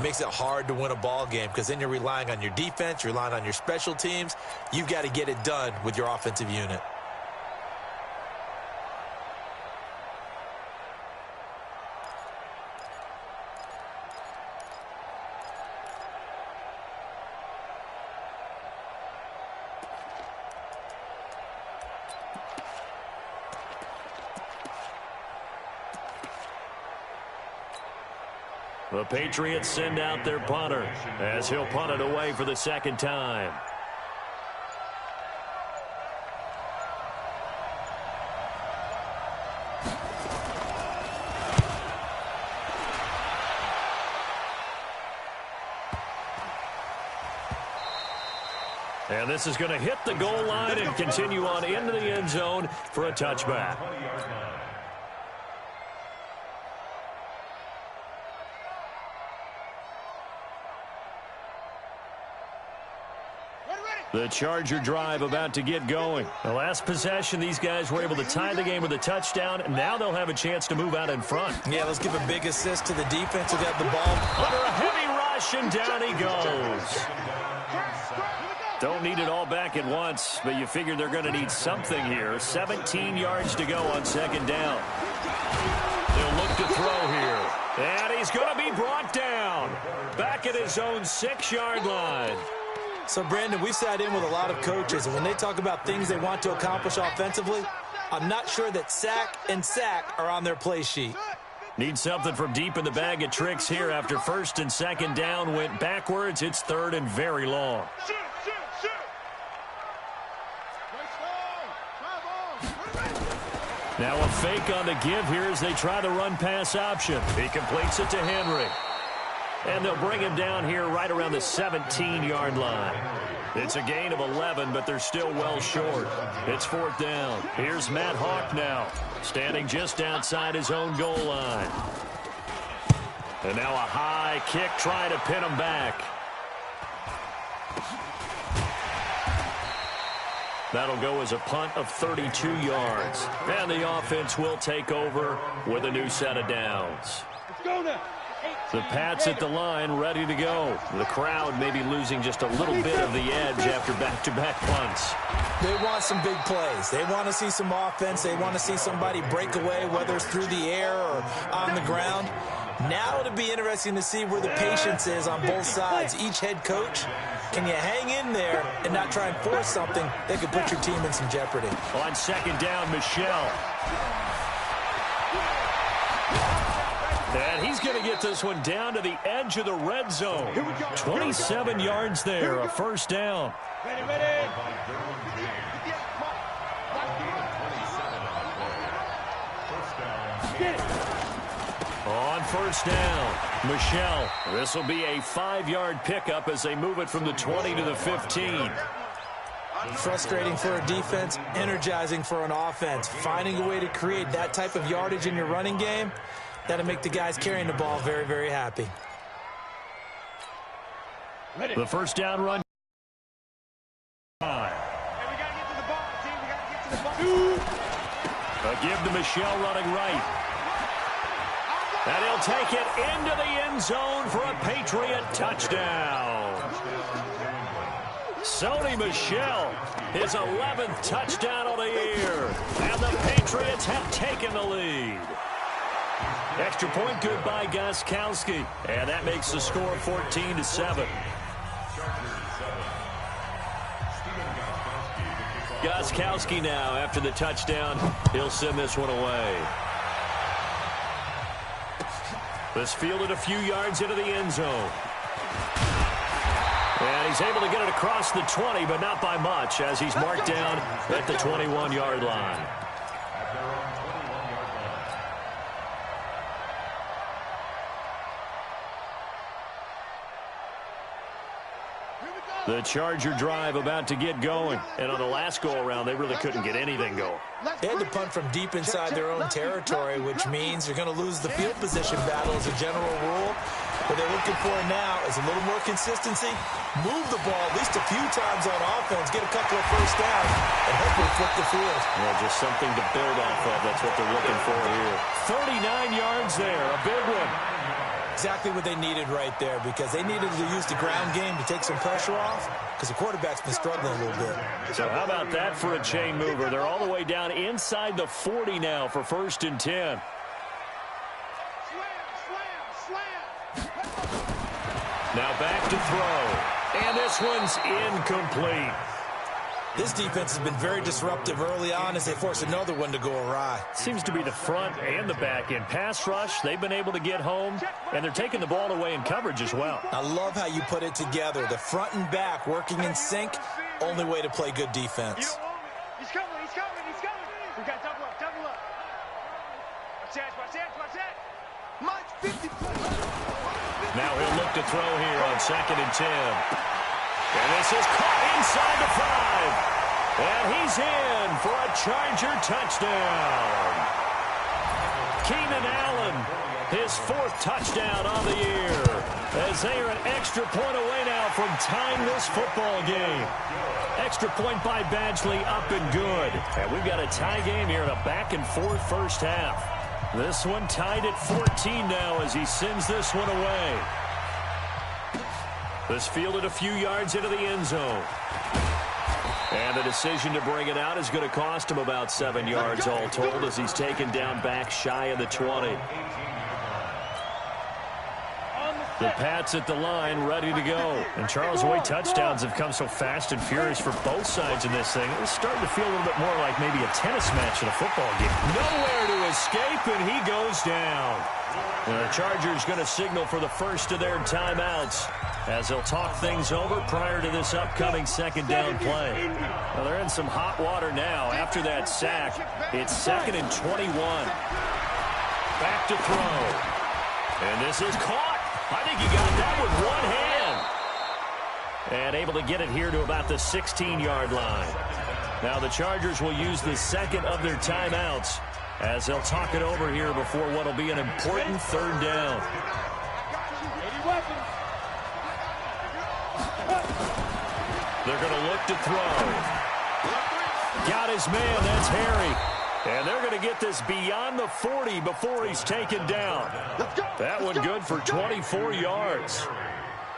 makes it hard to win a ball game because then you're relying on your defense, you're relying on your special teams. You've got to get it done with your offensive unit. The Patriots send out their punter as he'll punt it away for the second time. And this is going to hit the goal line and continue on into the end zone for a touchback. The Charger drive about to get going. The last possession, these guys were able to tie the game with a touchdown, and now they'll have a chance to move out in front. Yeah, let's give a big assist to the defense who got the ball. Under a heavy rush, and down he goes. Don't need it all back at once, but you figure they're going to need something here. 17 yards to go on second down. They'll look to throw here. And he's going to be brought down. Back at his own 6-yard line. So, Brandon, we sat in with a lot of coaches, and when they talk about things they want to accomplish offensively, I'm not sure that sack and sack are on their play sheet. Need something from deep in the bag of tricks here after first and second down went backwards. It's third and very long. Now a fake on the give here as they try the run-pass option. He completes it to Henry. And they'll bring him down here right around the 17-yard line. It's a gain of 11, but they're still well short. It's fourth down. Here's Matt Hawk now, standing just outside his own goal line. And now a high kick trying to pin him back. That'll go as a punt of 32 yards. And the offense will take over with a new set of downs. Let's go now. The Pats at the line, ready to go. The crowd may be losing just a little bit of the edge after back-to-back punts. They want some big plays. They want to see some offense. They want to see somebody break away, whether it's through the air or on the ground. Now it'll be interesting to see where the patience is on both sides. Each head coach, can you hang in there and not try and force something that could put your team in some jeopardy? On second down, Michelle. And he's going to get this one down to the edge of the red zone. 27 yards there, a first down. Ready. On first down, Michelle. This will be a 5-yard pickup as they move it from the 20 to the 15. Frustrating for a defense, energizing for an offense. Finding a way to create that type of yardage in your running game, that'll make the guys carrying the ball very, very happy. The first down run. Hey, we got to get to the ball, team. We got to get to the ball. A give to Michelle running right. And he'll take it into the end zone for a Patriot touchdown. Sony Michel, his 11th touchdown of the year. And the Patriots have taken the lead. Extra point good by Gostkowski. And that makes the score 14-7. Gostkowski now after the touchdown. He'll send this one away. This fielded a few yards into the end zone. And he's able to get it across the 20, but not by much, as he's marked down at the 21-yard line. The Charger drive about to get going. And on the last go-around, they really couldn't get anything going. They had to punt from deep inside their own territory, which means you're going to lose the field position battle as a general rule. What they're looking for now is a little more consistency, move the ball at least a few times on offense, get a couple of first downs, and hopefully flip the field. Yeah, just something to build off of. That's what they're looking for here. 39 yards there, a big one. Exactly what they needed right there, because they needed to use the ground game to take some pressure off, because the quarterback's been struggling a little bit. So how about that for a chain mover? They're all the way down inside the 40 now for 1st and 10. Now back to throw. And this one's incomplete. This defense has been very disruptive early on as they force another one to go awry. Seems to be the front and the back end. Pass rush, they've been able to get home, and they're taking the ball away in coverage as well. I love how you put it together. The front and back working in sync, only way to play good defense. He's coming. We got double up. Watch that. Mike 50. Now he'll look to throw here on 2nd and 10. And this is caught inside the 5. And he's in for a Charger touchdown. Keenan Allen, his 4th touchdown on the year, as they are an extra point away now from tying this football game. Extra point by Badgley, up and good. And we've got a tie game here in a back-and-forth first half. This one tied at 14 now as he sends this one away. This fielded a few yards into the end zone. And the decision to bring it out is going to cost him about 7 yards all told as he's taken down back shy of the 20. The Pats at the line, ready to go. And Charles, the way touchdowns have come so fast and furious for both sides in this thing, it's starting to feel a little bit more like maybe a tennis match in a football game. Nowhere to escape, and he goes down. And the Chargers going to signal for the first of their timeouts as they'll talk things over prior to this upcoming 2nd down play. Well, they're in some hot water now. After that sack, it's 2nd and 21. Back to throw. And this is caught. I think he got that with one hand. And able to get it here to about the 16-yard line. Now the Chargers will use the 2nd of their timeouts as they'll talk it over here before what will be an important 3rd down. They're going to look to throw. Got his man, that's Harry. And they're going to get this beyond the 40 before he's taken down. That one good for 24 yards.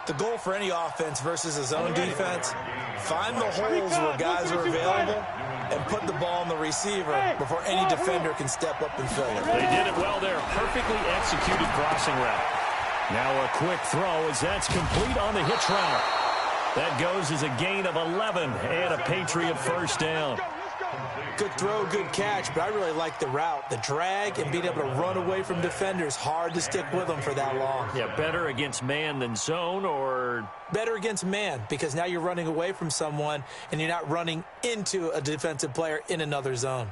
The goal for any offense versus a zone defense, find the holes where guys are available and put the ball on the receiver before any defender can step up and fill it. They did it well there. Perfectly executed crossing route. Now a quick throw as that's complete on the hitch route. That goes as a gain of 11 and a Patriot 1st down. Good throw, good catch, but I really like the route. The drag and being able to run away from defenders, hard to stick with them for that long. Yeah, better against man than zone, or? Better against man, because now you're running away from someone and you're not running into a defensive player in another zone.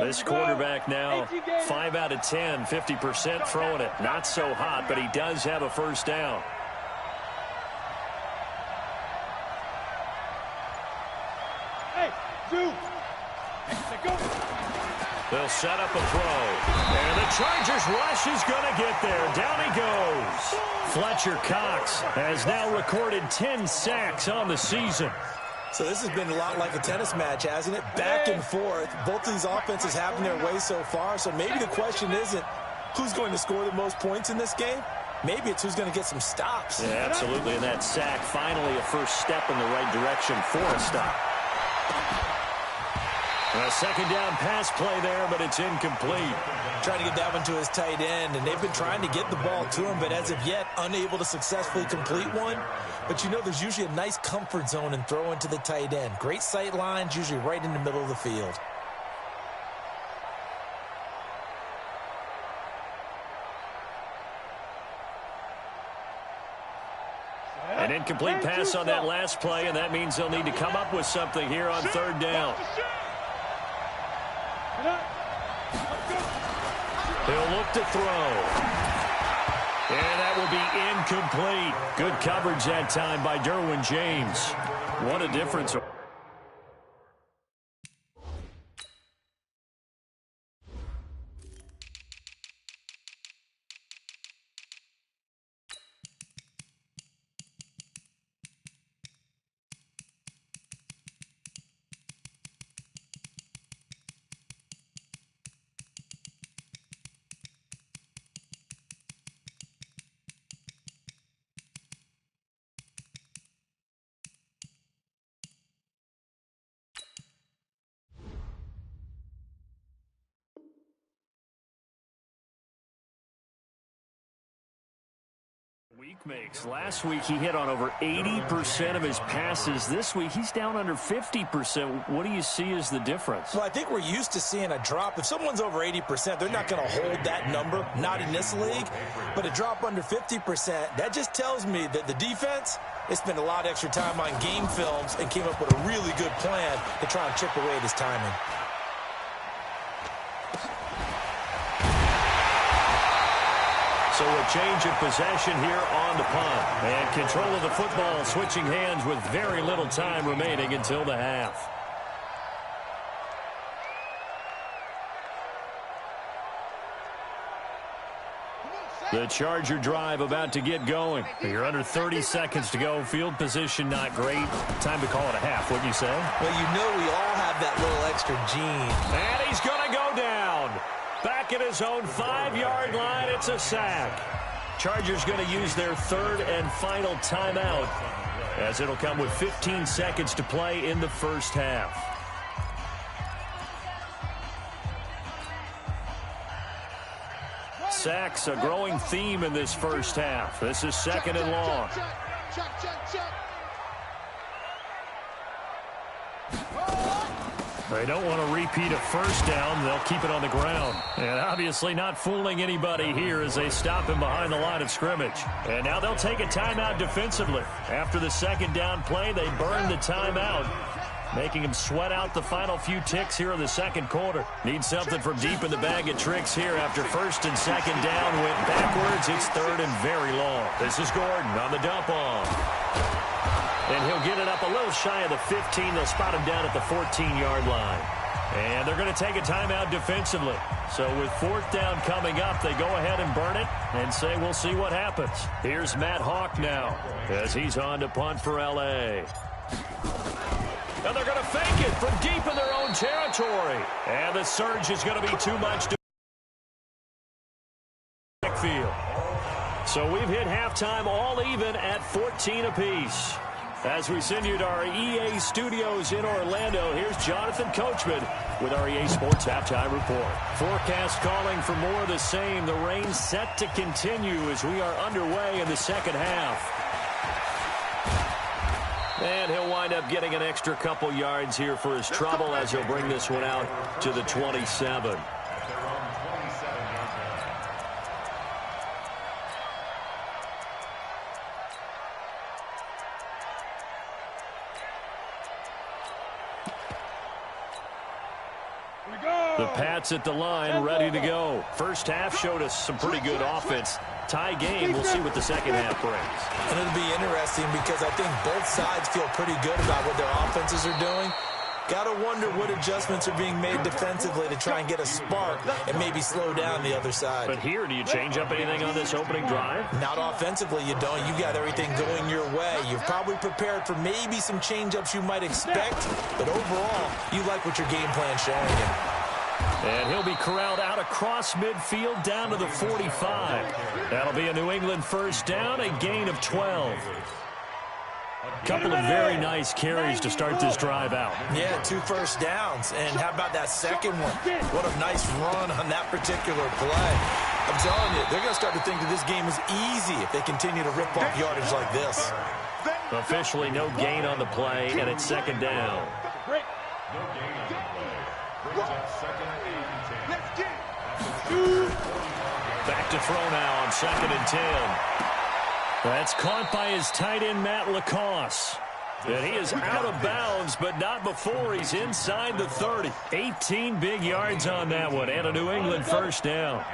This quarterback now 5 out of 10, 50% throwing it. Not so hot, but he does have a 1st down. They'll set up a throw. And the Chargers rush is going to get there. Down he goes. Fletcher Cox has now recorded 10 sacks on the season. So this has been a lot like a tennis match, hasn't it? Back and forth. Both these offenses having their way so far. So maybe the question isn't who's going to score the most points in this game. Maybe it's who's going to get some stops. Yeah, absolutely. And that sack, finally a first step in the right direction for a stop. A 2nd down pass play there, but it's incomplete. Trying to get that one to his tight end, and they've been trying to get the ball to him, but as of yet, unable to successfully complete one. But you know, there's usually a nice comfort zone in throwing to the tight end. Great sight lines, usually right in the middle of the field. An incomplete pass on that last play, and that means they'll need to come up with something here on third down. He'll look to throw. And that will be incomplete. Good coverage that time by Derwin James. What a difference. Week makes. Last week he hit on over 80% of his passes. This week he's down under 50%. What do you see as the difference? Well, I think we're used to seeing a drop. If someone's over 80%, they're not going to hold that number, not in this league. But a drop under 50%, that just tells me that the defense, they spent a lot of extra time on game films and came up with a really good plan to try and chip away at his timing. So a change of possession here on the punt. And control of the football switching hands with very little time remaining until the half. The Charger drive about to get going. You're under 30 seconds to go. Field position not great. Time to call it a half, wouldn't you say? Well, you know we all have that little extra gene. And he's going to go down. Back at his own 5-yard line, it's a sack. Chargers going to use their third and final timeout, as it'll come with 15 seconds to play in the first half. Sacks, a growing theme in this first half. This is second and long. They don't want to repeat a first down. They'll keep it on the ground. And obviously not fooling anybody here as they stop him behind the line of scrimmage. And now they'll take a timeout defensively. After the second down play, they burn the timeout, making him sweat out the final few ticks here in the second quarter. Need something from deep in the bag of tricks here after first and second down went backwards. It's third and very long. This is Gordon on the dump off. And he'll get it up a little shy of the 15. They'll spot him down at the 14-yard line. And they're going to take a timeout defensively. So with fourth down coming up, they go ahead and burn it and say we'll see what happens. Here's Matt Hawk now as he's on to punt for L.A. And they're going to fake it from deep in their own territory. And the surge is going to be too much to backfield. So we've hit halftime all even at 14 apiece. As we send you to our EA studios in Orlando, here's Jonathan Coachman with our EA Sports Halftime Report. Forecast calling for more of the same. The rain set to continue as we are underway in the second half. And he'll wind up getting an extra couple yards here for his trouble as he'll bring this one out to the 27. The Pats at the line, ready to go. First half showed us some pretty good offense. Tie game, we'll see what the second half brings. And it'll be interesting because I think both sides feel pretty good about what their offenses are doing. Got to wonder what adjustments are being made defensively to try and get a spark and maybe slow down the other side. But here, do you change up anything on this opening drive? Not offensively, you don't. You got everything going your way. You've probably prepared for maybe some change-ups you might expect, but overall, you like what your game plan's showing you. And he'll be corralled out across midfield down to the 45. That'll be a New England first down, a gain of 12. Couple of very nice carries to start this drive out. Yeah, 2 first downs. And how about that second one? What a nice run on that particular play. I'm telling you, they're going to start to think that this game is easy if they continue to rip off yardage like this. Officially no gain on the play, and it's second down. Back to throw now on 2nd and 10. That's caught by his tight end, Matt Lacoste. And he is out of bounds, but not before he's inside the 30. 18 big yards on that one, and a New England first down.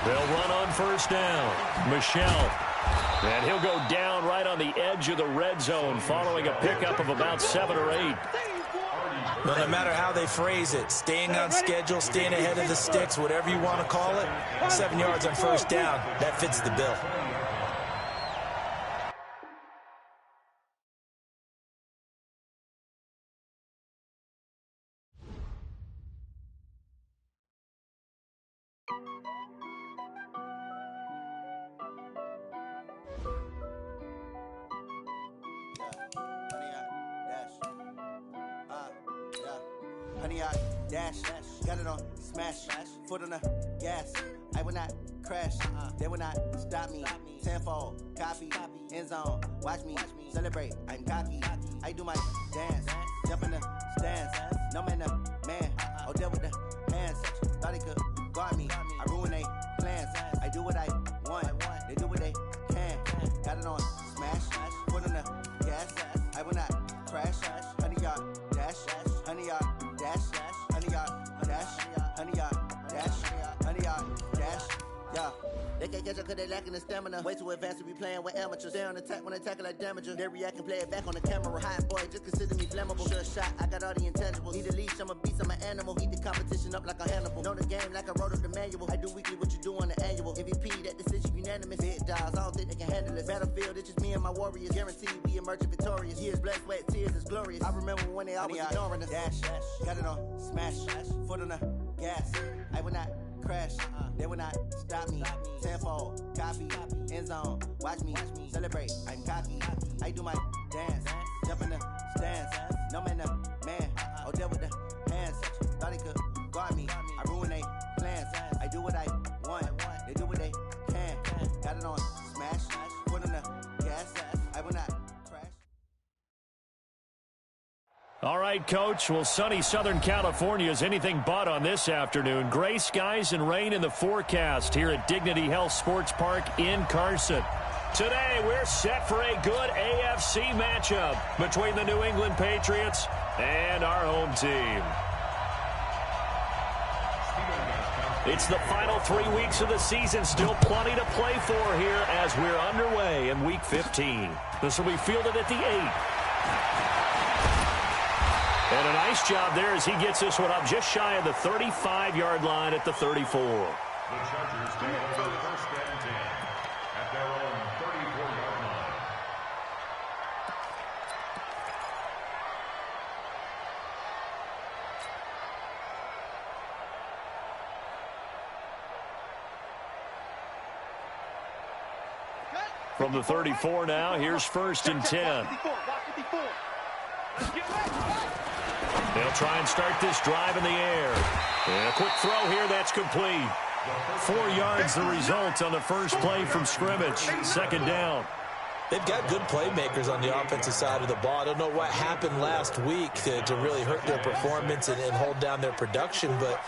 They'll run on first down. Michelle. And he'll go down right on the edge of the red zone following a pickup of about 7 or 8. Well, no matter how they phrase it, staying on schedule, staying ahead of the sticks, whatever you want to call it, 7 yards on first down, that fits the bill. Dash, got it on, smash, foot on the gas. I will not crash, they will not stop me. Tenfold, copy, end zone, watch me celebrate. I'm cocky, I do my dance, jump in the stands. No man, man, oh deal with the hands. Thought he could guard me, I ruin they plans. I do what I want, they do what they can. Got it on, smash, foot on the gas. I will not crash, 100-yard dash, 100-yard dash. 100-yard dash, 100-yard dash, 100-yard dash, yeah. They can't catch up cause they lacking the stamina. Way too advanced to be playing with amateurs. Stay on attack when they tackle like damager. They react and play it back on the camera. Hot boy, just consider me flammable. Sure shot, I got all the intangibles. Need a leash, I'm a beast, I'm an animal. Eat the competition up like a Hannibal. Know the game like I wrote up the manual. I do weekly what you do on the annual. MVP, that decision unanimous. Big dogs, I don't think they can handle this. Battlefield, it's just me and my warriors. Guaranteed we emerge victorious. Years, blood, sweat, tears, is glorious. I remember when they always ignoring us. Dash, got it on, smash, foot on the gas. I will not crash, they will not stop me. Tenfold, copy, end zone, watch me celebrate. I'm cocky, I do my dance, jump in the stands. No man, man, oh deal with the hands. Thought he could guard me, I ruin they plans. I do what I want, they do what they can. Got it on, smash, foot on the gas. I will not crash. All right, Coach. Well, sunny Southern California is anything but on this afternoon. Gray skies and rain in the forecast here at Dignity Health Sports Park in Carson. Today, we're set for a good AFC matchup between the New England Patriots and our home team. It's the final 3 weeks of the season. Still plenty to play for here as we're underway in Week 15. This will be fielded at the 8. And a nice job there as he gets this one up just shy of the 35-yard line at the 34. The Chargers take over first and 10 at their own 34-yard line. From the 34 now, here's first and 10. They'll try and start this drive in the air. And a quick throw here, that's complete. 4 yards the result on the first play from scrimmage. Second down. They've got good playmakers on the offensive side of the ball. I don't know what happened last week to really hurt their performance and hold down their production, but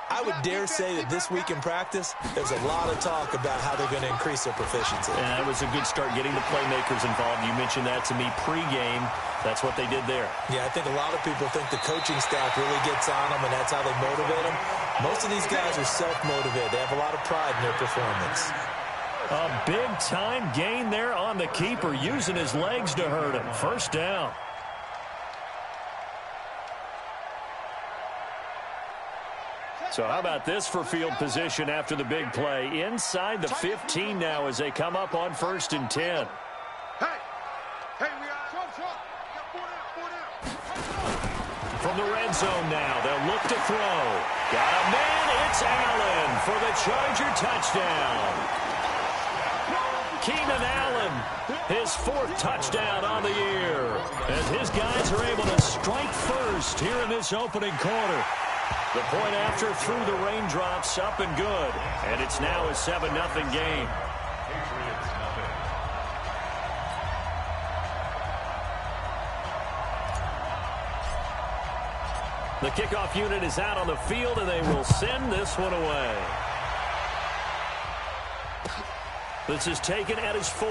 I would dare say that this week in practice, there's a lot of talk about how they're going to increase their proficiency. And that was a good start getting the playmakers involved. You mentioned that to me pregame. That's what they did there. Yeah, I think a lot of people think the coaching staff really gets on them, and that's how they motivate them. Most of these guys are self-motivated. They have a lot of pride in their performance. A big-time gain there on the keeper, using his legs to hurt him. First down. So how about this for field position after the big play? Inside the 15 now as they come up on first and 10. Hey, we are. Four down. From the red zone now, they'll look to throw. Got a man, it's Allen for the Charger touchdown. Keenan Allen, his 4th touchdown on the year. As his guys are able to strike first here in this opening quarter. The point after through the raindrops, up and good. And it's now a 7-0 game. Patriots nothing. The kickoff unit is out on the field, and they will send this one away. This is taken at his 4.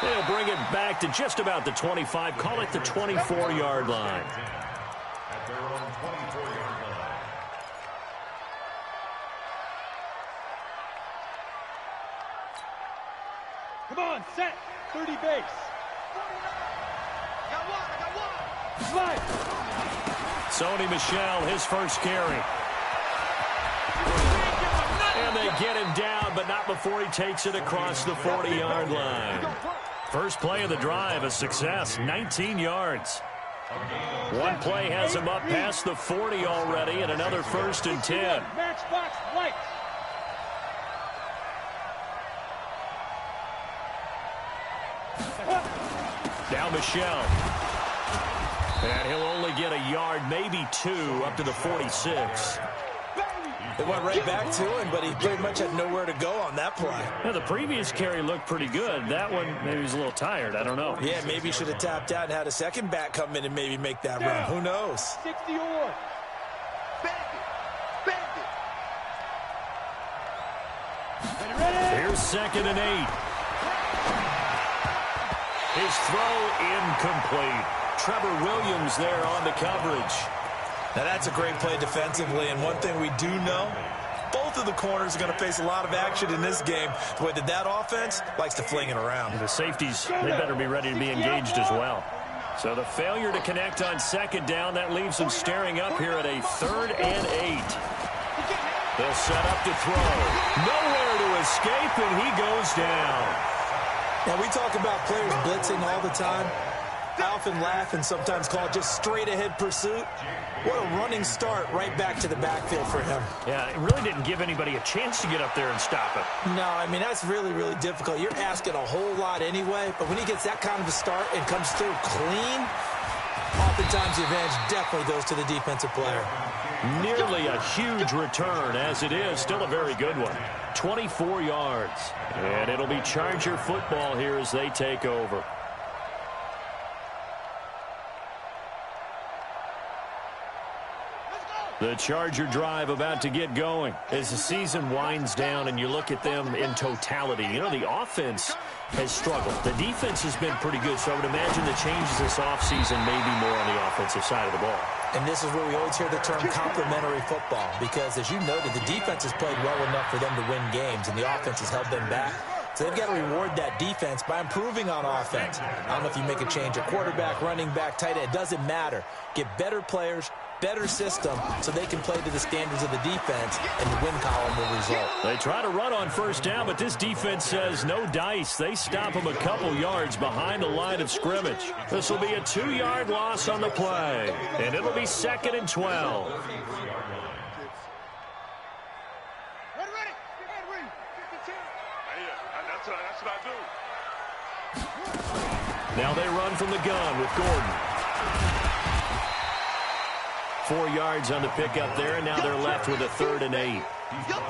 They'll bring it back to just about the 25. Call it the 24-yard line. At their own 24-yard line. Come on, set. 30 base. Slide. Sony Michel, his first carry. And they get him down, but not before he takes it across the 40-yard line. First play of the drive, a success, 19 yards. One play has him up past the 40 already, and another 1st and 10. Matchbox light. Now Michel. And he'll only get a yard, maybe 2, up to the 46. It went right back to him, but he pretty much had nowhere to go on that play. Now, the previous carry looked pretty good. That one, maybe he's a little tired. I don't know. Yeah, maybe he should have tapped out and had a second back come in and maybe make that run. Who knows? 60 or. Here's 2nd and 8. His throw incomplete. Trevor Williams there on the coverage. Now, that's a great play defensively, and one thing we do know, both of the corners are going to face a lot of action in this game. The way that offense likes to fling it around. The safeties, they better be ready to be engaged as well. So the failure to connect on 2nd down, that leaves them staring up here at a 3rd and 8. They'll set up to throw. Nowhere to escape, and he goes down. Now, we talk about players blitzing all the time. I often laugh and sometimes call it just straight-ahead pursuit. What a running start right back to the backfield for him. Yeah, it really didn't give anybody a chance to get up there and stop it. No, I mean, that's really, really difficult. You're asking a whole lot anyway, but when he gets that kind of a start and comes through clean, oftentimes the advantage definitely goes to the defensive player. Nearly a huge return, as it is. Still a very good one. 24 yards. And it'll be Charger football here as they take over. The Charger drive about to get going. As the season winds down and you look at them in totality, you know, the offense has struggled. The defense has been pretty good, so I would imagine the changes this offseason may be more on the offensive side of the ball. And this is where we always hear the term complementary football, because as you noted, the defense has played well enough for them to win games, and the offense has held them back. So they've got to reward that defense by improving on offense. I don't know if you make a change at quarterback, running back, tight end. It doesn't matter. Get better players, better system, so they can play to the standards of the defense, and the win column will result. They try to run on 1st down, but this defense says no dice. They stop them a couple yards behind the line of scrimmage. This will be a 2-yard loss on the play, and it'll be 2nd and 12. Now they run from the gun with Gordon. 4 yards on the pickup there, and now they're left with a 3rd and 8.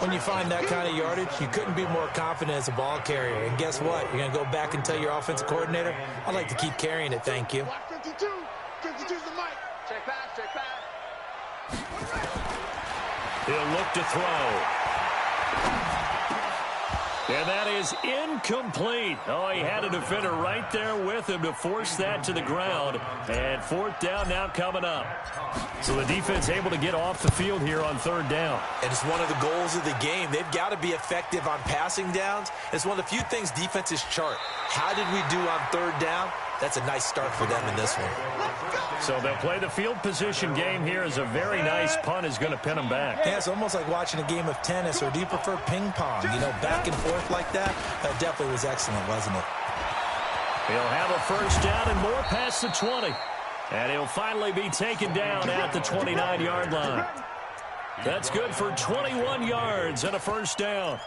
When you find that kind of yardage, you couldn't be more confident as a ball carrier. And guess what? You're going to go back and tell your offensive coordinator, I'd like to keep carrying it, thank you. 52's the mic. Check pass. He'll look to throw. And that is incomplete. Oh, he had a defender right there with him to force that to the ground. And 4th down now coming up. So the defense able to get off the field here on 3rd down. And it's one of the goals of the game. They've got to be effective on passing downs. It's one of the few things defenses chart. How did we do on 3rd down? That's a nice start for them in this one. So they'll play the field position game here as a very nice punt is going to pin them back. Yeah, it's almost like watching a game of tennis, or do you prefer ping pong? You know, back and forth like that? That definitely was excellent, wasn't it? He'll have a 1st down and more past the 20. And he'll finally be taken down at the 29-yard line. That's good for 21 yards and a 1st down.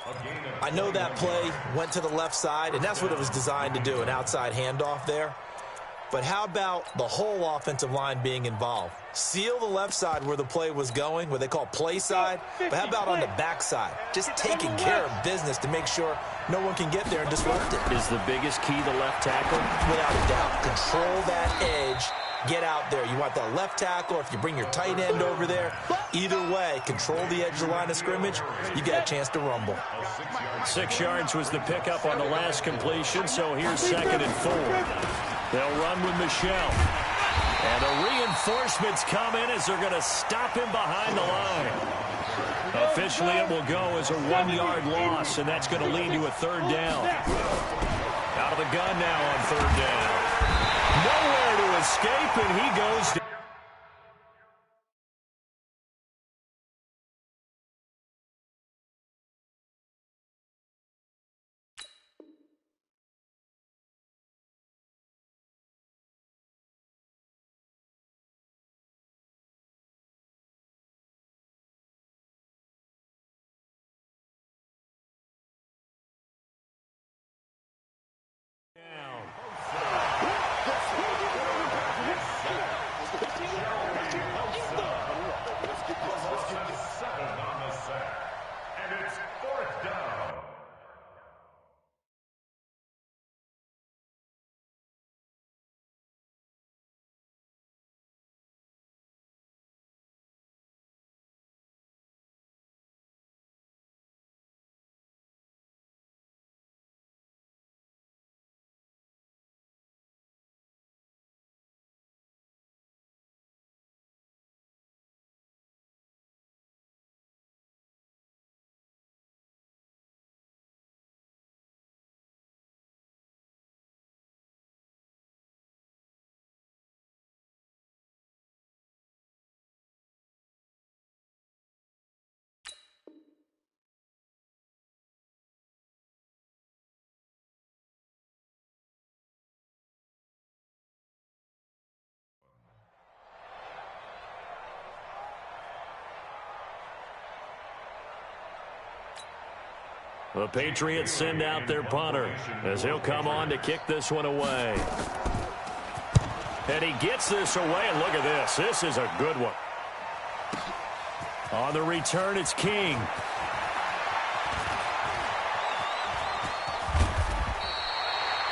I know that play went to the left side, and that's what it was designed to do, an outside handoff there. But how about the whole offensive line being involved? Seal the left side where the play was going, what they call play side. But how about on the back side? Just taking care of business to make sure no one can get there and disrupt it. Is the biggest key the left tackle? Without a doubt. Control that edge. Get out there. You want that left tackle, if you bring your tight end over there, either way, control the edge of the line of scrimmage, you got a chance to rumble. 6 yards was the pickup on the last completion, so here's 2nd and 4. They'll run with Michelle. And the reinforcements come in as they're going to stop him behind the line. Officially, it will go as a 1-yard loss, and that's going to lead to a 3rd down. Out of the gun now on 3rd down. Nowhere to escape, and he goes down. The Patriots send out their punter as he'll come on to kick this one away. And he gets this away, and look at this. This is a good one. On the return, it's King.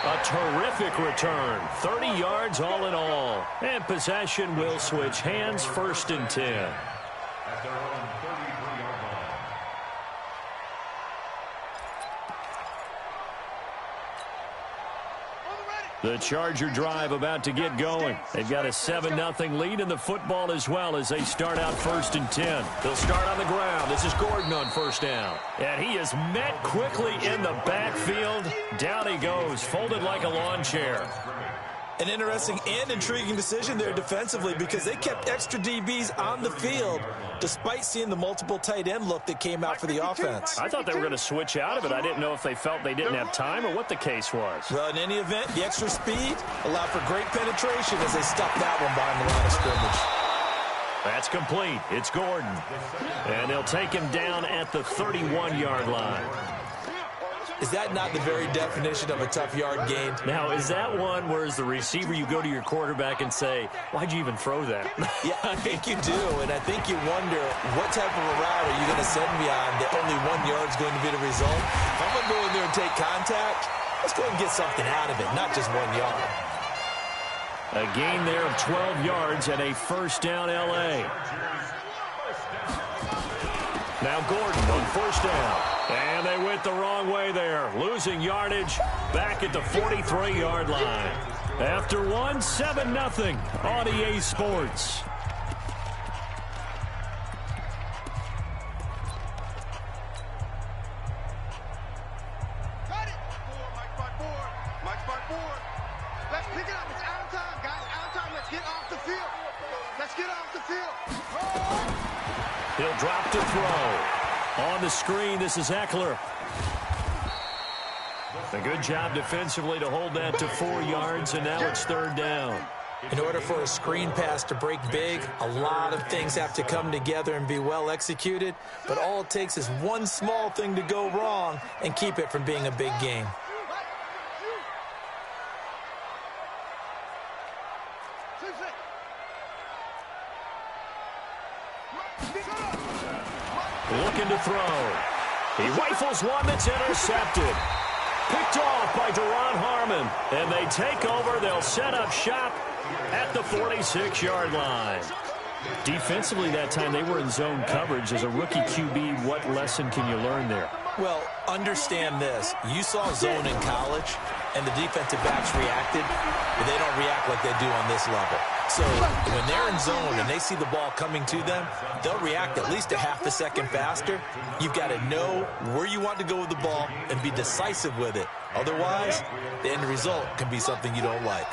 A terrific return. 30 yards all in all. And possession will switch hands, 1st and 10. At their own 33-yard line. The Charger drive about to get going. They've got a 7-0 lead in the football as well as they start out 1st and 10. They'll start on the ground. This is Gordon on 1st down. And he is met quickly in the backfield. Down he goes, folded like a lawn chair. An interesting and intriguing decision there defensively because they kept extra DBs on the field despite seeing the multiple tight end look that came out for the offense. I thought they were going to switch out of it. I didn't know if they felt they didn't have time or what the case was. Well, in any event, the extra speed allowed for great penetration as they stuffed that one behind the line of scrimmage. That's complete. It's Gordon. And they'll take him down at the 31-yard line. Is that not the very definition of a tough yard gain? Now, is that one where as the receiver you go to your quarterback and say, why'd you even throw that? Yeah, I think you do, and I think you wonder what type of a route are you going to send me on that only 1 yard is going to be the result? If I'm going to go in there and take contact, let's go and get something out of it, not just 1 yard. A gain there of 12 yards and a 1st down L.A. Now Gordon on 1st down. And they went the wrong way there. Losing yardage back at the 43-yard line. After one, 7-0 on EA Sports. Got it. Mike by four. Let's pick it up. It's out of time, guys. Out of time. Let's get off the field. Let's get off the field. He'll drop to throw. On the screen, this is Eckler. A good job defensively to hold that to 4 yards, and now it's 3rd down. In order for a screen pass to break big, a lot of things have to come together and be well executed, but all it takes is one small thing to go wrong and keep it from being a big game. looking to throw. He rifles one that's intercepted. Picked off by Deron Harmon. And they take over. They'll set up shop at the 46-yard line. Defensively that time, they were in zone coverage. As a rookie QB, what lesson can you learn there? Well, understand this. You saw zone in college, and the defensive backs reacted, but they don't react like they do on this level. So when they're in zone and they see the ball coming to them, they'll react at least a half a second faster. You've got to know where you want to go with the ball and be decisive with it. Otherwise, the end result can be something you don't like.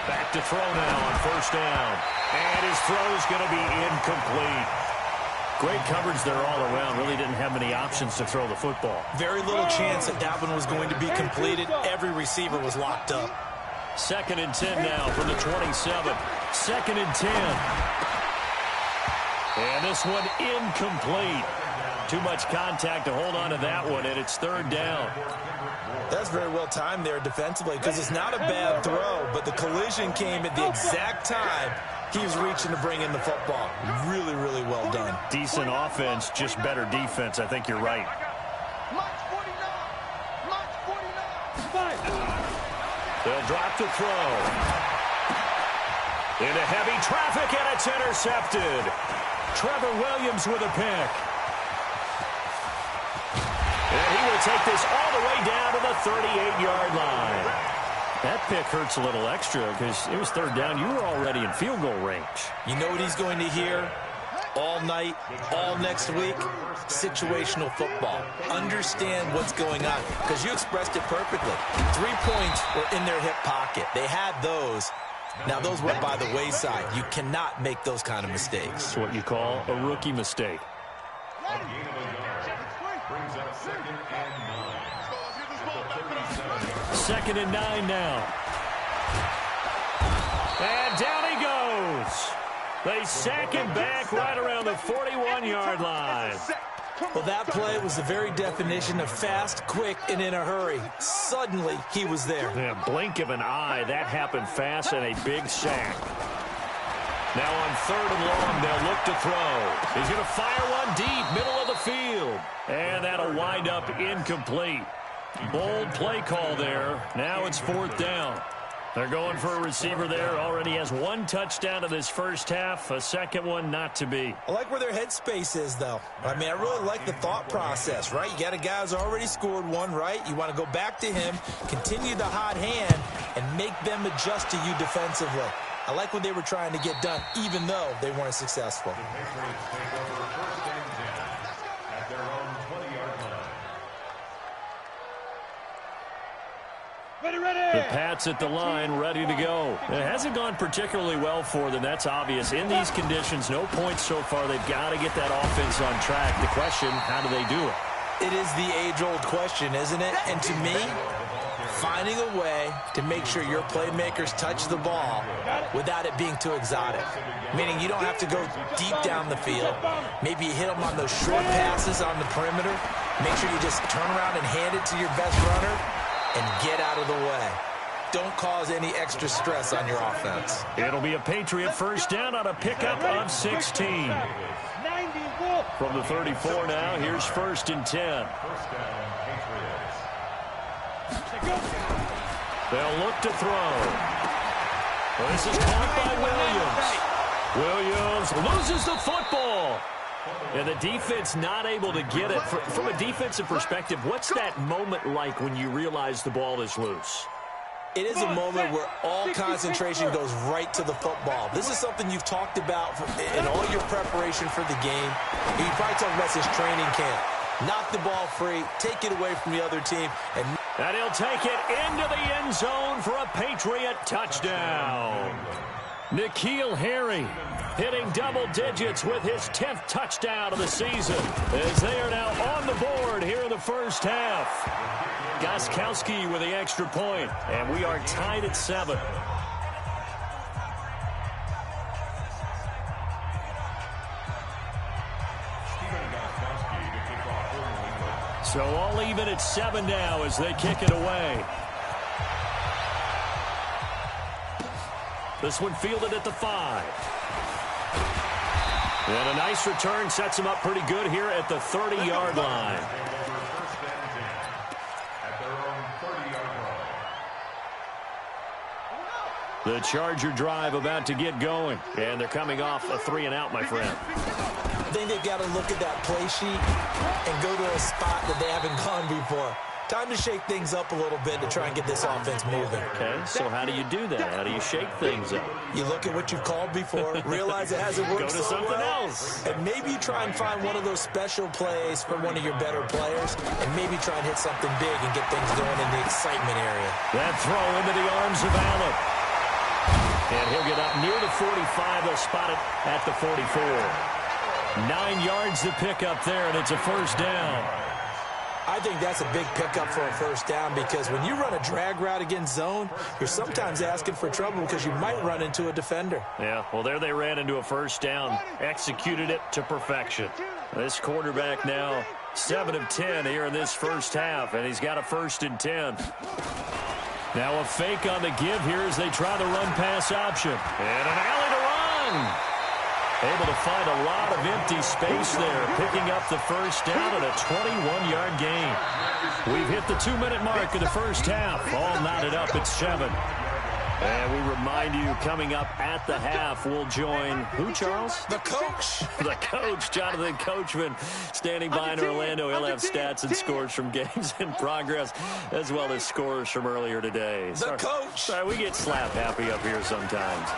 Back to throw now on first down. And his throw's going to be incomplete. Great coverage there all around. Really didn't have many options to throw the football. Very little chance that that one was going to be completed. Every receiver was locked up. 2nd and 10 now from the 27. 2nd and 10. And this one incomplete. Too much contact to hold on to that one, and it's 3rd down. That's very well timed there defensively because it's not a bad throw, but the collision came at the exact time he was reaching to bring in the football. Really, really well done. Decent offense, just better defense. I think you're right. They'll drop to throw. Into heavy traffic, and it's intercepted. Trevor Williams with a pick. And he will take this all the way down to the 38-yard line. That pick hurts a little extra because it was 3rd down. You were already in field goal range. You know what he's going to hear all night, all next week? Situational football. Understand what's going on because you expressed it perfectly. 3 points were in their hip pocket. They had those. Now, those went by the wayside. You cannot make those kind of mistakes. It's what you call a rookie mistake. Brings up 2nd and 9. 2nd and 9 now. And down he goes. They sack him back right around the 41-yard line. Well, that play was the very definition of fast, quick, and in a hurry. Suddenly, he was there. Yeah, blink of an eye. That happened fast and a big sack. Now on 3rd and long, they'll look to throw. He's going to fire one deep, middle of the field. And that'll wind up incomplete. Bold play call there. Now it's 4th down. They're going for a receiver there. Already has 1 touchdown in this first half. A second one not to be. I like where their headspace is, though. I mean, I really like the thought process, right? You got a guy who's already scored one, right? You want to go back to him, continue the hot hand, and make them adjust to you defensively. I like what they were trying to get done, even though they weren't successful. The Pats at the line, ready to go. It hasn't gone particularly well for them. That's obvious. In these conditions, no points so far. They've got to get that offense on track. The question, how do they do it? It is the age-old question, isn't it? And to me, finding a way to make sure your playmakers touch the ball without it being too exotic. Meaning you don't have to go deep down the field. Maybe you hit them on those short passes on the perimeter. Make sure you just turn around and hand it to your best runner and get out of the way. Don't cause any extra stress on your offense. It'll be a Patriot first down on a pickup of 16. From the 34 now, here's 1st and 10. They'll look to throw. Well, this is caught by Williams. Williams loses the football. And the defense not able to get it. From a defensive perspective, what's that moment like when you realize the ball is loose? It is a moment where all concentration goes right to the football. This is something you've talked about in all your preparation for the game. You probably talked about this training camp. Knock the ball free, take it away from the other team. And he'll take it into the end zone for a Patriot touchdown. N'Keal Harry hitting double digits with his 10th touchdown of the season as they are now on the board here in the first half. Gostkowski with the extra point, and we are tied at 7. So all even at 7 now as they kick it away. This one fielded at the 5. And a nice return sets him up pretty good here at the 30-yard line. The Charger drive about to get going. And they're coming off a 3-and-out, my friend. I think they've got to look at that play sheet and go to a spot that they haven't gone before. Time to shake things up a little bit to try and get this offense moving. Okay, so how do you do that? How do you shake things up? You look at what you've called before, realize it hasn't worked Go to something else. else. And maybe you try and find one of those special plays from one of your better players, and maybe try and hit something big and get things going in the excitement area. That throw into the arms of Allen. And he'll get up near the 45. They'll spot it at the 44. 9 yards to pick up there, and it's a first down. I think that's a big pickup for a first down because when you run a drag route against zone, you're sometimes asking for trouble because you might run into a defender. Yeah, well, there they ran into a first down, executed it to perfection. This quarterback now 7 of 10 here in this first half, and he's got a 1st and 10. Now a fake on the give here as they try the run-pass option. And an alley to run. Able to find a lot of empty space there, picking up the first down and a 21-yard gain. We've hit the 2-minute mark of the first half. All knotted up at 7. And we remind you, coming up at the half, we'll join who, Charles? The coach. The coach, Jonathan Coachman, standing by in Orlando. He'll have stats and scores from games in progress, as well as scores from earlier today. The coach. Sorry, we get slap happy up here sometimes.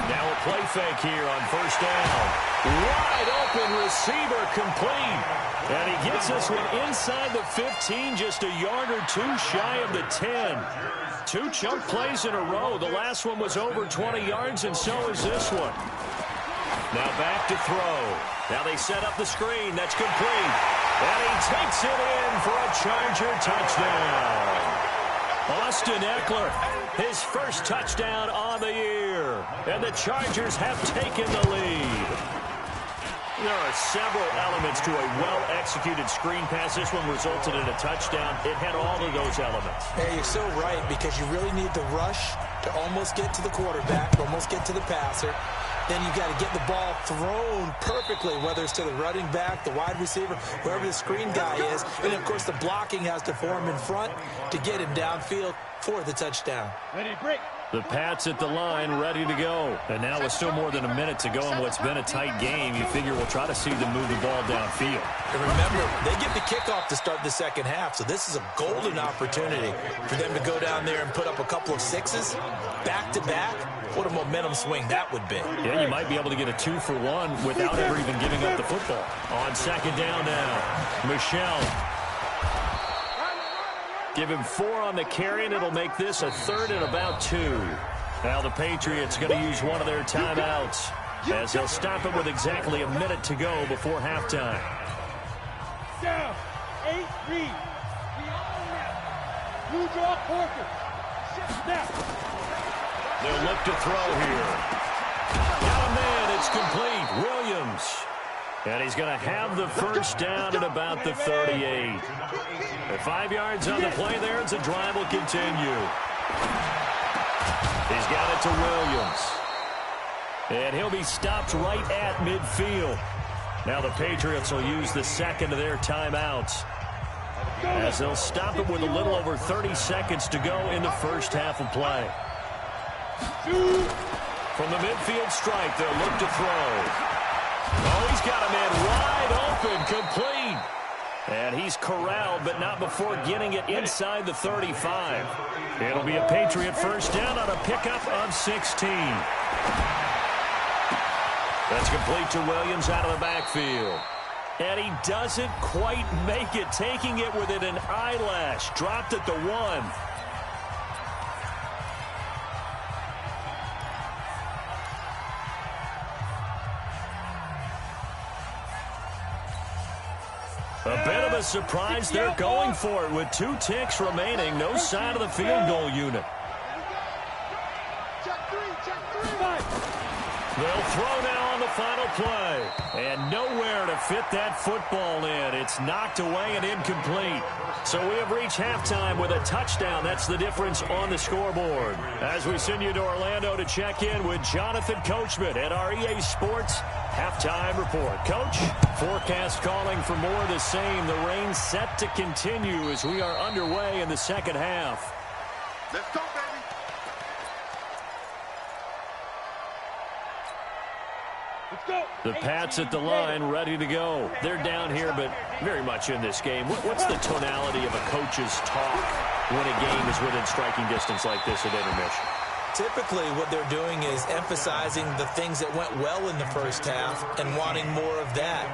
Now a play fake here on first down. Wide open receiver complete. And he gets this one inside the 15, just a yard or two shy of the 10. 2 chunk plays in a row. The last one was over 20 yards, and so is this one. Now back to throw. Now they set up the screen. That's complete. And he takes it in for a Charger touchdown. Austin Eckler, his first touchdown on the year. And the Chargers have taken the lead. There are several elements to a well-executed screen pass. This one resulted in a touchdown. It had all of those elements. Hey, you're so right, because you really need the rush to almost get to the quarterback, almost get to the passer. Then you got to get the ball thrown perfectly, whether it's to the running back, the wide receiver, wherever the screen guy is. And, of course, the blocking has to form in front to get him downfield for the touchdown. Ready, break. The Pats at the line, ready to go. And now with still more than a minute to go in what's been a tight game, you figure we'll try to see them move the ball downfield. And remember, they get the kickoff to start the second half, so this is a golden opportunity for them to go down there and put up a couple of sixes back-to-back. What a momentum swing that would be. Yeah, you might be able to get a 2-for-1 without ever even giving up the football. On second down now, Michelle. Give him 4 on the carry, and it'll make this a 3rd and about 2. Now the Patriots going to use one of their timeouts as they'll stop it with exactly a minute to go before halftime. Down. 8, read. Blue draw, Porter. Snap. They'll look to throw here. Got a man, it's complete. Williams. And he's going to have the first down at about the 38. At 5 yards on the play there, and the drive will continue. He's got it to Williams. And he'll be stopped right at midfield. Now the Patriots will use the second of their timeouts, as they'll stop it with a little over 30 seconds to go in the first half of play. From the midfield strike, they'll look to throw. Oh, he's got a man wide open, complete. And he's corralled, but not before getting it inside the 35. It'll be a Patriot first down on a pickup of 16. That's complete to Williams out of the backfield. And he doesn't quite make it, taking it within an eyelash. Dropped at the 1. A bit of a surprise. They're going for it with 2 ticks remaining. No sign of the field goal unit. They'll throw now on the final play. And nowhere to fit that football in. It's knocked away and incomplete. So we have reached halftime with a touchdown. That's the difference on the scoreboard. As we send you to Orlando to check in with Jonathan Coachman at our EA Sports Halftime report. Coach, forecast calling for more of the same. The rain set to continue as we are underway in the second half. Let's go, baby. Let's go. The Pats at the line, ready to go. They're down here, but very much in this game. What's the tonality of a coach's talk when a game is within striking distance like this at intermission? Typically, what they're doing is emphasizing the things that went well in the first half and wanting more of that.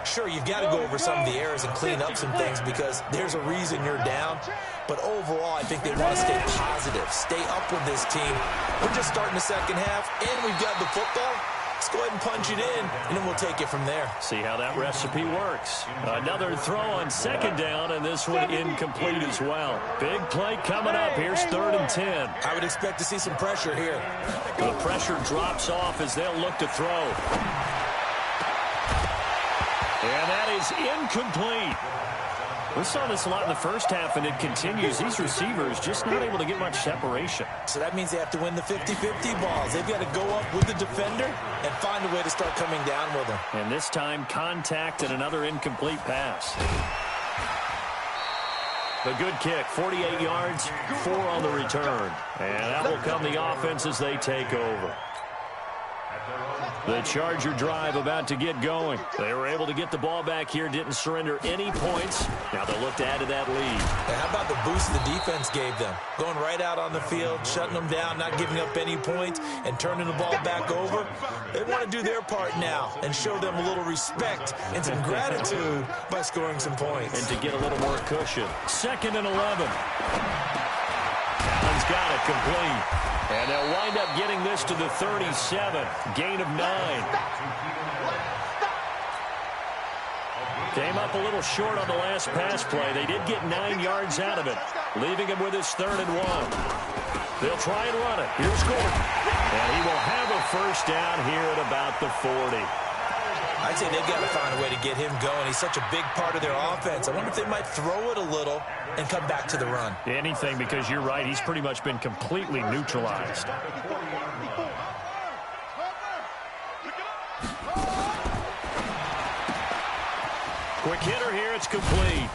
Sure, you've got to go over some of the errors and clean up some things because there's a reason you're down. But overall, I think they want to stay positive, stay up with this team. We're just starting the second half, and we've got the football. Let's go ahead and punch it in, and then we'll take it from there. See how that recipe works. Another throw on second down, and this one incomplete as well. Big play coming up. Here's 3rd and 10. I would expect to see some pressure here. The pressure drops off as they'll look to throw. And that is incomplete. We saw this a lot in the first half, and it continues. These receivers just not able to get much separation. So that means they have to win the 50-50 balls. They've got to go up with the defender and find a way to start coming down with them. And this time, contact and another incomplete pass. A good kick, 48 yards, 4 on the return. And that will come the offense as they take over. The Charger drive about to get going. They were able to get the ball back here, didn't surrender any points. Now they'll look to add to that lead. And how about the boost the defense gave them? Going right out on the field, shutting them down, not giving up any points, and turning the ball back over. They want to do their part now and show them a little respect and some gratitude by scoring some points. And to get a little more cushion. 2nd and 11. Allen's got it complete. And they'll wind up getting this to the 37. Gain of 9. Came up a little short on the last pass play. They did get 9 yards out of it, leaving him with his 3rd and 1. They'll try and run it. Here's Gordon. And he will have a first down here at about the 40. I'd say they've got to find a way to get him going. He's such a big part of their offense. I wonder if they might throw it a little and come back to the run. Anything, because you're right. He's pretty much been completely neutralized. Quick hitter here. It's complete.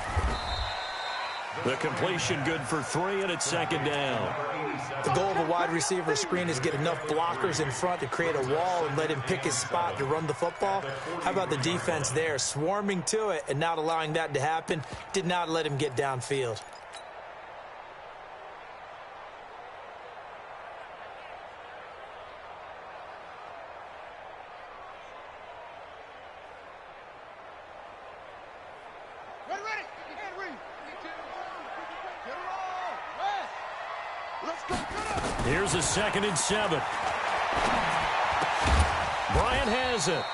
The completion good for 3, and it's 2nd down. The goal of a wide receiver screen is get enough blockers in front to create a wall and let him pick his spot to run the football. How about the defense there, swarming to it and not allowing that to happen? Did not let him get downfield. Here's a 2nd and 7. Bryant has it.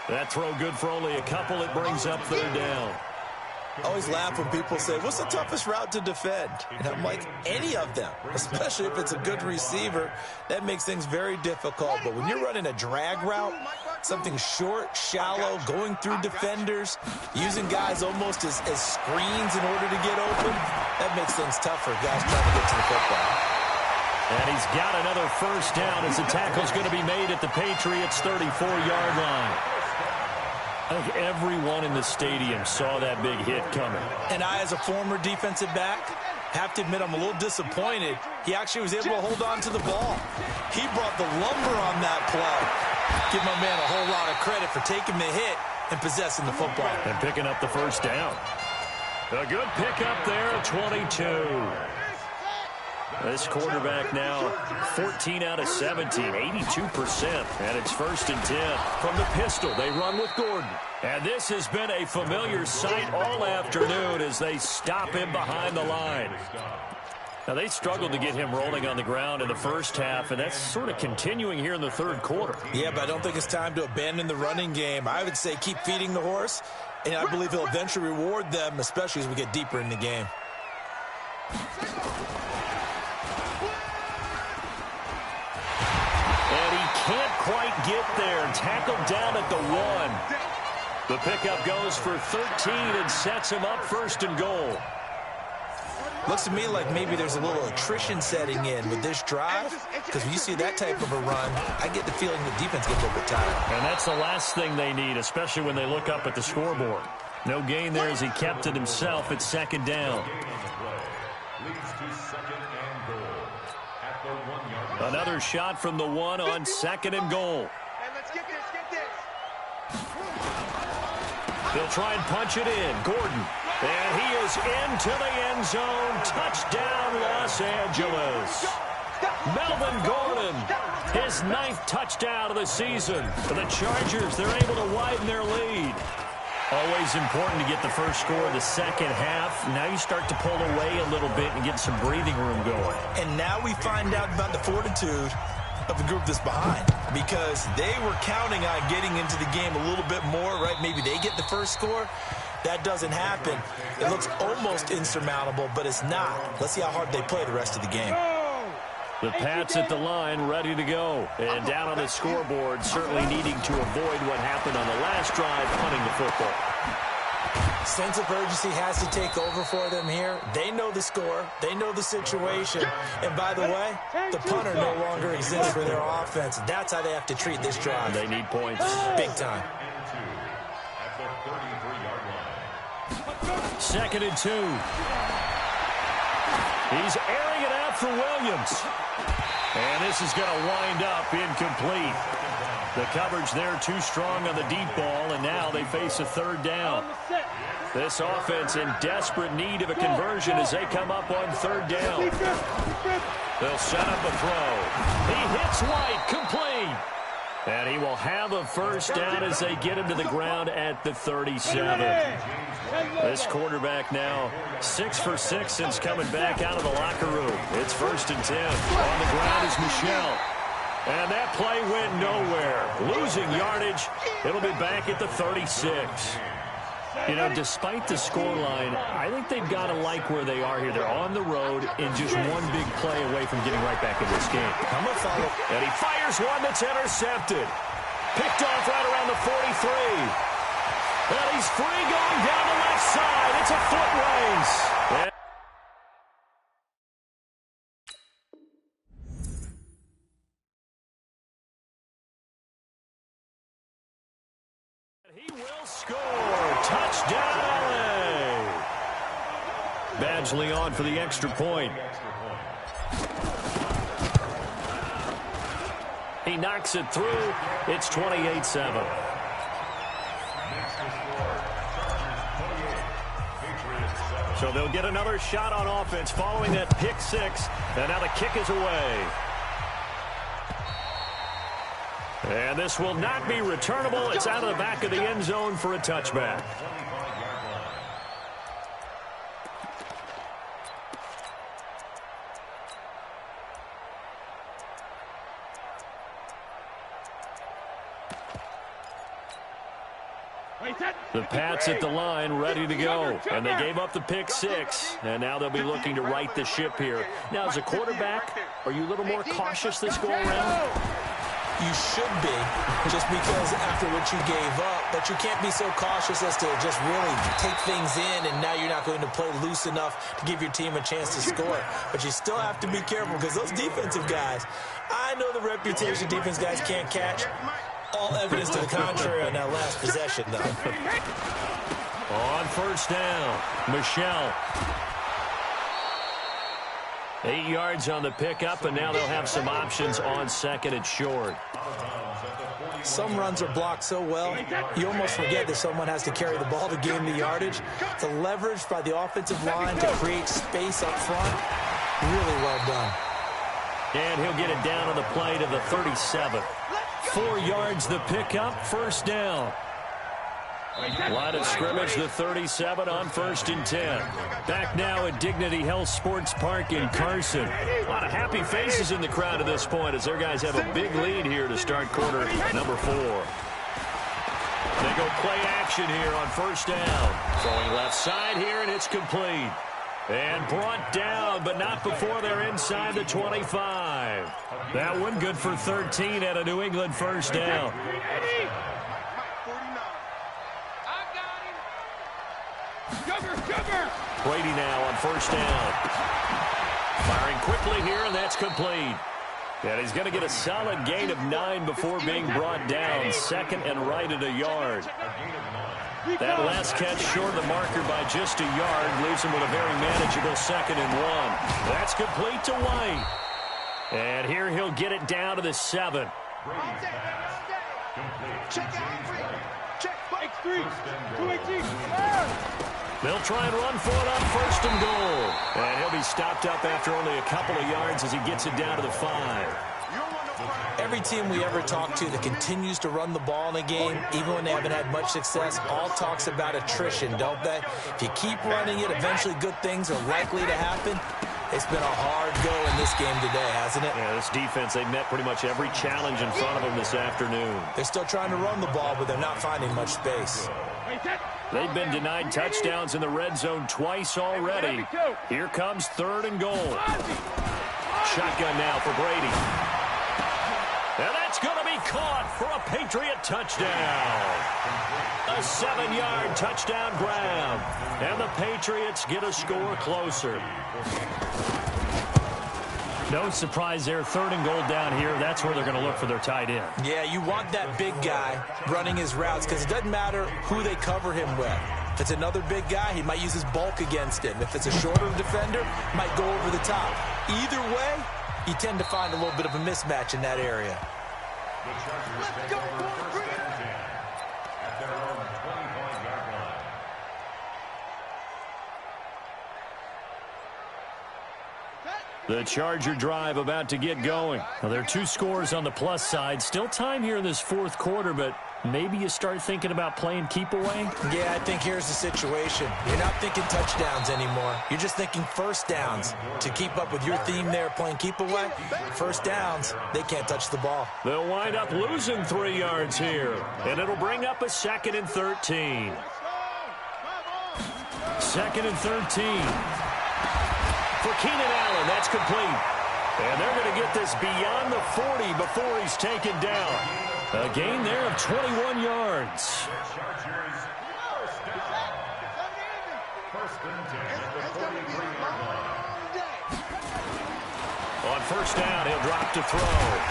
That throw good for only a couple. It brings up 3rd down. I always laugh when people say, what's the toughest route to defend? And I'm like, any of them, especially if it's a good receiver. That makes things very difficult. But when you're running a drag route, something short, shallow, going through defenders, using guys almost as screens in order to get open, that makes things tough for guys trying to get to the football. And he's got another first down as the tackle's going to be made at the Patriots' 34-yard line. I think everyone in the stadium saw that big hit coming. And I, as a former defensive back, have to admit I'm a little disappointed. He actually was able to hold on to the ball. He brought the lumber on that play. Give my man a whole lot of credit for taking the hit and possessing the football. And picking up the first down. A good pickup there at 22. This quarterback now 14 out of 17, 82%. And it's 1st and 10 from the pistol. They run with Gordon. And this has been a familiar sight all afternoon as they stop him behind the line. Now, they struggled to get him rolling on the ground in the first half, and that's sort of continuing here in the 3rd quarter. Yeah, but I don't think it's time to abandon the running game. I would say keep feeding the horse, and I believe he'll eventually reward them, especially as we get deeper in the game. Can't quite get there. Tackled down at the 1. The pickup goes for 13 and sets him up 1st and goal. Looks to me like maybe there's a little attrition setting in with this drive, because when you see that type of a run, I get the feeling the defense gets a little bit tired. And that's the last thing they need, especially when they look up at the scoreboard. No gain there as he kept it himself at second down. Another shot from the 1 on second and goal. Hey, let's get this. They'll try and punch it in. Gordon. And he is into the end zone. Touchdown, Los Angeles. Melvin Gordon, his 9th touchdown of the season. For the Chargers, they're able to widen their lead. Always important to get the first score of the second half. Now you start to pull away a little bit and get some breathing room going. And now we find out about the fortitude of the group that's behind, because they were counting on getting into the game a little bit more, right? Maybe they get the first score. That doesn't happen. It looks almost insurmountable, but it's not. Let's see how hard they play the rest of the game. The Pats at the line, ready to go. And down on the scoreboard, certainly needing to avoid what happened on the last drive, punting the football. Sense of urgency has to take over for them here. They know the score. They know the situation. And by the way, the punter no longer exists for their offense. That's how they have to treat this drive. They need points. Big time. Second and 2. He's airing it out for Williams. And this is going to wind up incomplete. The coverage there too strong on the deep ball, and now they face a third down. This offense in desperate need of a conversion as they come up on third down. They'll set up a throw. He hits White, complete. And he will have a first down as they get him to the ground at the 37. This quarterback now 6 for 6 since coming back out of the locker room. It's 1st and 10. On the ground is Michel. And that play went nowhere. Losing yardage. It'll be back at the 36. You know, despite the scoreline, I think they've got to like where they are here. They're on the road and just one big play away from getting right back in this game. I'm going to follow. And he fires one that's intercepted. Picked off right around the 43. And he's free going down the left side. It's a foot race. He will score. Touchdown, LA. Badgley on for the extra point. He knocks it through. It's 28-7. So they'll get another shot on offense following that pick 6. And now the kick is away. And this will not be returnable. It's out of the back of the end zone for a touchback. The Pats at the line, ready to go. And they gave up the pick 6. And now they'll be looking to right the ship here. Now, as a quarterback, are you a little more cautious this go-around? You should be, just because after what you gave up, but you can't be so cautious as to just really take things in, and now you're not going to play loose enough to give your team a chance to score. But you still have to be careful, because those defensive guys, I know the reputation defense guys can't catch. All evidence to the contrary on that last possession, though. On first down, Michel. 8 yards on the pickup, and now they'll have some options on second and short. Some runs are blocked so well, you almost forget that someone has to carry the ball to gain the yardage. The leverage by the offensive line to create space up front, really well done. And he'll get it down on the play to the 37. 4 yards the pickup, first down. Line of scrimmage, the 37 on 1st and 10. Back now at Dignity Health Sports Park in Carson. A lot of happy faces in the crowd at this point as their guys have a big lead here to start quarter number 4. They go play action here on first down. Throwing left side here, and it's complete. And brought down, but not before they're inside the 25. That one good for 13 at a New England first down. Brady now on first down. Firing quickly here, and that's complete. And he's going to get a solid gain of 9 before being brought down. Second and right at a yard. That last catch short of the marker by just a yard leaves him with a very manageable 2nd and 1. That's complete to White. And here he'll get it down to the 7. Check out. Check. X3. 218. They'll try and run for it on first and goal. And he'll be stopped up after only a couple of yards as he gets it down to the 5. Every team we ever talk to that continues to run the ball in a game, even when they haven't had much success, all talks about attrition, don't they? If you keep running it, eventually good things are likely to happen. It's been a hard go in this game today, hasn't it? Yeah, this defense, they've met pretty much every challenge in front of them this afternoon. They're still trying to run the ball, but they're not finding much space. They've been denied touchdowns in the red zone twice already. Here comes 3rd and goal. Shotgun now for Brady. And that's going to be caught for a Patriot touchdown. A 7-yard touchdown grab. And the Patriots get a score closer. No surprise there. 3rd and goal down here. That's where they're going to look for their tight end. Yeah, you want that big guy running his routes because it doesn't matter who they cover him with. If it's another big guy, he might use his bulk against him. If it's a shorter defender, might go over the top. Either way, you tend to find a little bit of a mismatch in that area. Let's go, boys. At their own 25-yard line. The Charger drive about to get going. Now, there are 2 scores on the plus side. Still time here in this 4th quarter, but maybe you start thinking about playing keep away? Yeah, I think here's the situation. You're not thinking touchdowns anymore. You're just thinking first downs. To keep up with your theme there, playing keep away, first downs, they can't touch the ball. They'll wind up losing 3 yards here, and it'll bring up a 2nd and 13. 2nd and 13. For Keenan Allen, that's complete. And they're going to get this beyond the 40 before he's taken down. A gain there of 21 yards. On first down, he'll drop to throw.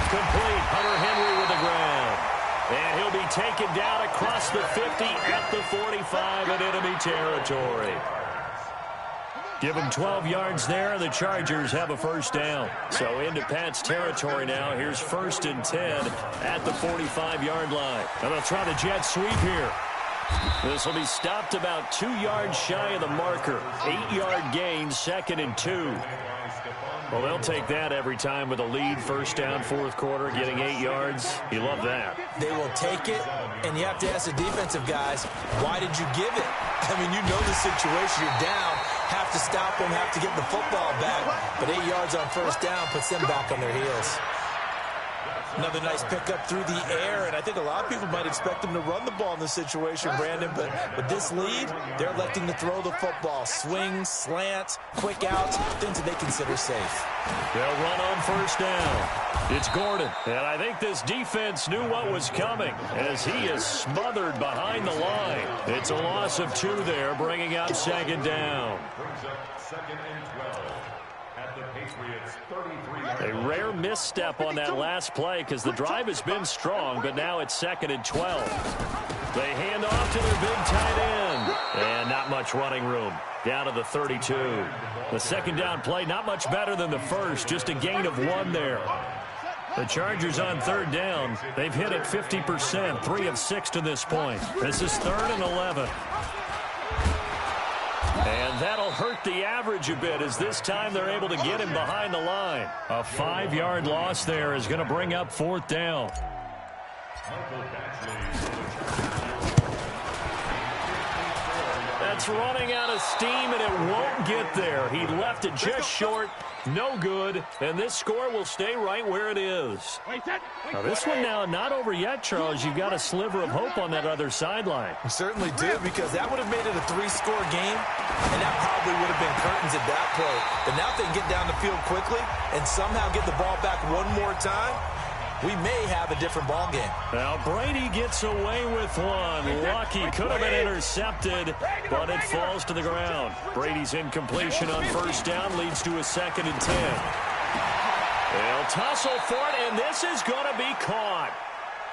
Complete. Hunter Henry with the ground. And he'll be taken down across the 50 at the 45 in enemy territory. Give them 12 yards there. The Chargers have a first down. So into Pat's territory now. Here's 1st and 10 at the 45-yard line. And they'll try the jet sweep here. This will be stopped about 2 yards shy of the marker. 8-yard gain, 2nd and 2. Well, they'll take that every time with a lead. First down, 4th quarter, getting 8 yards. You love that. They will take it, and you have to ask the defensive guys, why did you give it? I mean, you know the situation. You're down, have to stop them, have to get the football back. But 8 yards on first down puts them back on their heels. Another nice pickup through the air, and I think a lot of people might expect them to run the ball in this situation, Brandon, but with this lead, they're electing to throw the football. Swings, slants, quick outs, things that they consider safe. They'll run on first down. It's Gordon, and I think this defense knew what was coming as he is smothered behind the line. It's a loss of 2 there, bringing up 2nd down. Brings up 2nd and 12 at the Patriots 33. A rare misstep on that last play because the drive has been strong, but now it's 2nd and 12. They hand off to their big tight end. And not much running room. Down to the 32. The 2nd down play, not much better than the first. Just a gain of 1 there. The Chargers on 3rd down. They've hit it 50%, 3 of 6 to this point. This is 3rd and 11. And that'll hurt the average a bit as this time they're able to get him behind the line. A 5-yard loss there is going to bring up 4th down. That's running out of steam, and it won't get there. He left it just short. No good, and this score will stay right where it is. Now this one now not over yet, Charles. You've got a sliver of hope on that other sideline. You certainly do, because that would have made it a 3-score game, and that probably would have been curtains at that point. But now if they can get down the field quickly and somehow get the ball back one more time, we may have a different ball game. Now Brady gets away with one. Lucky, could have been intercepted, but it falls to the ground. Brady's incompletion on first down leads to a 2nd and 10. They'll tussle for it, and this is going to be caught.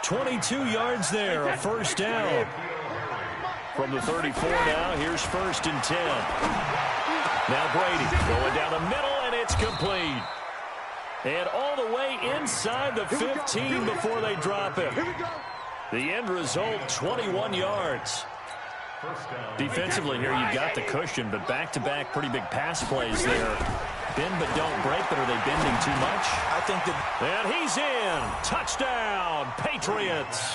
22 yards there, a first down. From the 34 now, here's 1st and 10. Now Brady going down the middle, and it's complete. And all the way inside the 15 before they drop him. The end result, 21 yards. Defensively here, you've got the cushion, but back-to-back pretty big pass plays there. Bend but don't break, but are they bending too much? I think that... And he's in. Touchdown, Patriots.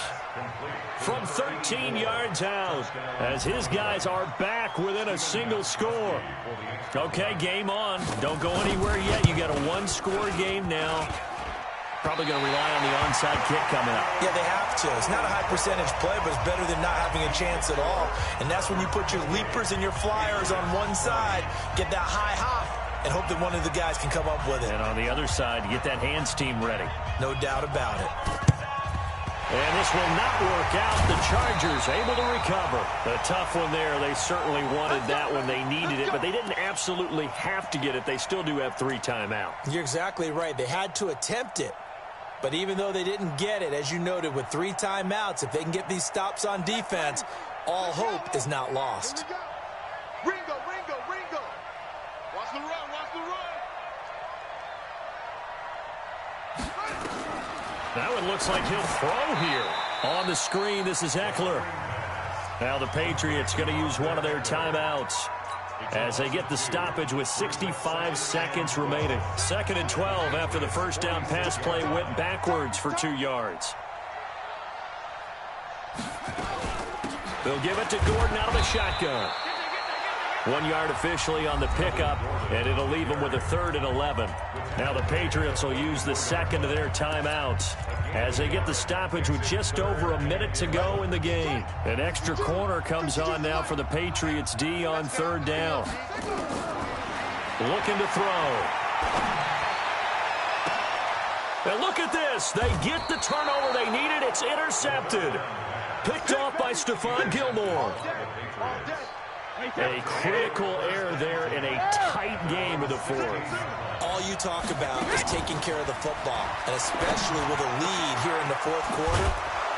From 13 yards out, as his guys are back within a single score. Okay, game on. Don't go anywhere yet. You got a one-score game now. Probably going to rely on the onside kick coming up. Yeah, they have to. It's not a high-percentage play, but it's better than not having a chance at all. And that's when you put your leapers and your flyers on one side, get that high hop, and hope that one of the guys can come up with it. And on the other side, you get that hands team ready. No doubt about it. And this will not work out. The Chargers able to recover. A tough one there. They certainly wanted that when they needed it, but they didn't absolutely have to get it. They still do have 3 timeouts. You're exactly right. They had to attempt it. But even though they didn't get it, as you noted, with 3 timeouts, if they can get these stops on defense, all hope is not lost. Ringo, Ringo, Ringo. Watch the run, watch the run. That one looks like he'll throw here. On the screen, this is Eckler. Now the Patriots going to use one of their timeouts as they get the stoppage with 65 seconds remaining. 2nd and 12 after the first down pass play went backwards for 2 yards. They'll give it to Gordon out of the shotgun. 1 yard officially on the pickup, and it'll leave them with a 3rd and 11. Now the Patriots will use the second of their timeouts as they get the stoppage with just over a minute to go in the game. An extra corner comes on now for the Patriots D on 3rd down. Looking to throw. And look at this. They get the turnover they needed. It's intercepted. Picked off by Stephon Gilmore. A critical error there in a tight game of the 4th. All you talk about is taking care of the football, and especially with a lead here in the 4th quarter,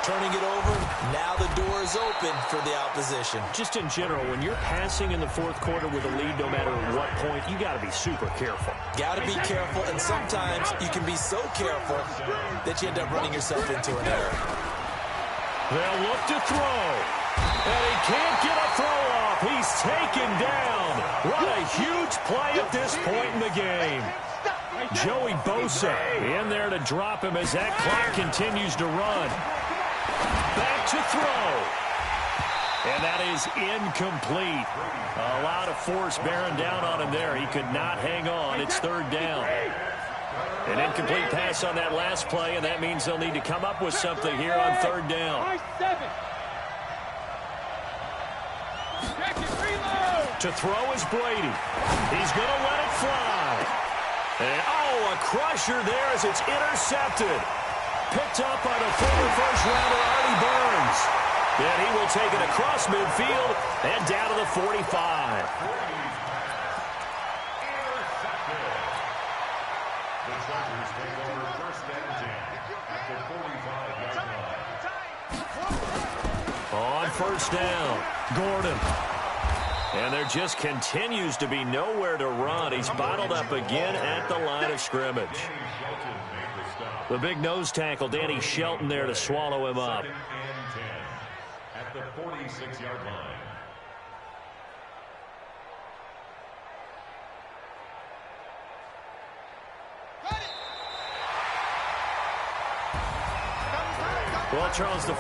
turning it over, now the door is open for the opposition. Just in general, when you're passing in the 4th quarter with a lead, no matter what point, you got to be super careful. Got to be careful, and sometimes you can be so careful that you end up running yourself into an error. They'll look to throw. And he can't get a throw off. He's taken down. What a huge play at this point in the game. Joey Bosa in there to drop him as that clock continues to run. Back to throw. And that is incomplete. A lot of force bearing down on him there. He could not hang on. It's 3rd down. An incomplete pass on that last play, and that means they'll need to come up with something here on 3rd down. To throw is Brady. He's going to let it fly. And, oh, a crusher there as it's intercepted. Picked up by the former first-rounder Artie Burns. And he will take it across midfield and down to the 45. The Chargers take over 1st and 10 at the 45-yard line. On 1st down, Gordon. And there just continues to be nowhere to run. He's bottled up again at the line of scrimmage. The big nose tackle, Danny Shelton, there to swallow him up. 2nd and 10 at the 46-yard line. Well, Charles, the